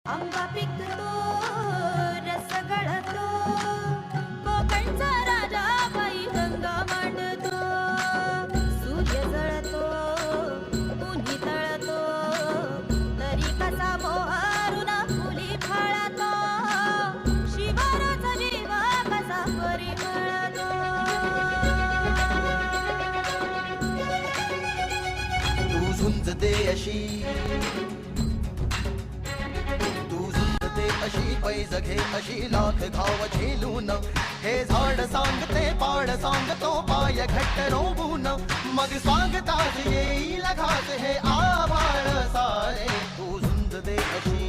आंबा पिकतो रस गळतो कोकणचा राजा बाई गंगा मांडतो सूर्य जळतो उन्ही तळतो तरी कसा मोहरुना फुली फळतो शिवाराचा जीवा कसा परिमळतो तू झुंजते अशी अशी पैज घे अशी लाख घाव झेलून हे झाड सांगते पाड सांगतो पाय घट्ट रोवून मग स्वागतात येईल घात हे आभाळ सारे तू झुंज दे अशी